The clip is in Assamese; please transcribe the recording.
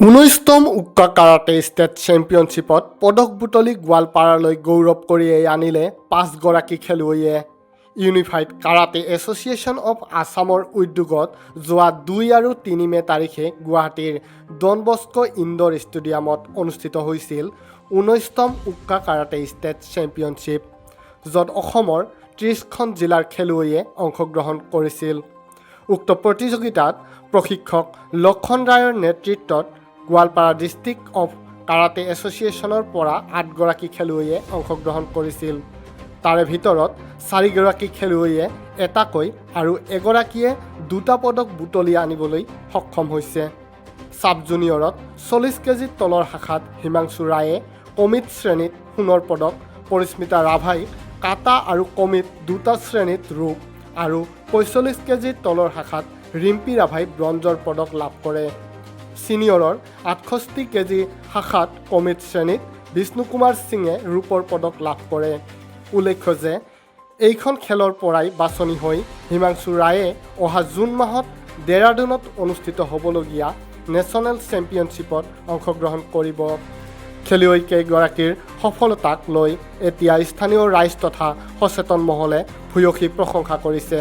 19তম উকা কাৰাটে ষ্টেট চেম্পিয়নশ্বিপত পদক বুটলি গোৱালপাৰালৈ গৌৰৱ কঢ়িয়াই আনিলে 5গৰাকী খেলুৱৈয়ে। ইউনিফাইড কাৰাটে এছ'চিয়েশ্যন অৱ আছামৰ উদ্যোগত যোৱা 2 আৰু 3 মে তাৰিখে গুৱাহাটীৰ ডন বস্কো ইনডোৰ ষ্টেডিয়ামত অনুষ্ঠিত হৈছিল 19তম উকা কাৰাটে ষ্টেট চেম্পিয়নশ্বিপ, য'ত অসমৰ 30খন জিলাৰ খেলুৱৈয়ে অংশগ্ৰহণ কৰিছিল। উক্ত প্ৰতিযোগিতাত প্ৰশিক্ষক লক্ষণ ৰায়ৰ নেতৃত্বত গোৱালপাৰা ডিষ্ট্ৰিক্ট অৱ কাৰাটে এছ'চিয়েশ্যনৰ পৰা 8গৰাকী খেলুৱৈয়ে অংশগ্ৰহণ কৰিছিল। তাৰে ভিতৰত 4গৰাকী খেলুৱৈয়ে এটাকৈ আৰু এগৰাকীয়ে 2টা পদক বুটলি আনিবলৈ সক্ষম হৈছে। ছাব জুনিয়ৰত 40 কেজিৰ তলৰ শাখাত হিমাংশু ৰায়ে কমিট শ্ৰেণীত সোণৰ পদক, পৰিস্মিতা ৰাভাই কাটা আৰু কমিট 2টা শ্ৰেণীত ৰূপ আৰু 45 কেজিৰ তলৰ শাখাত ৰিম্পী ৰাভাই ব্ৰঞ্জৰ পদক লাভ কৰে। ছিনিয়ৰৰ 68 কেজি শাখাত কমিট শ্ৰেণীত বিষ্ণু কুমাৰ সিঙে ৰূপৰ পদক লাভ কৰে। উল্লেখ্য যে এইখন খেলৰ পৰাই বাছনি হৈ হিমাংশু ৰায়ে অহা জুন মাহত ডেৰাডুনত অনুষ্ঠিত হ'বলগীয়া নেশ্যনেল চেম্পিয়নশ্বিপত অংশগ্ৰহণ কৰিব। খেলুৱৈকেইগৰাকীৰ সফলতাক লৈ এতিয়া স্থানীয় ৰাইজ তথা সচেতন মহলে ভূয়সী প্ৰশংসা কৰিছে।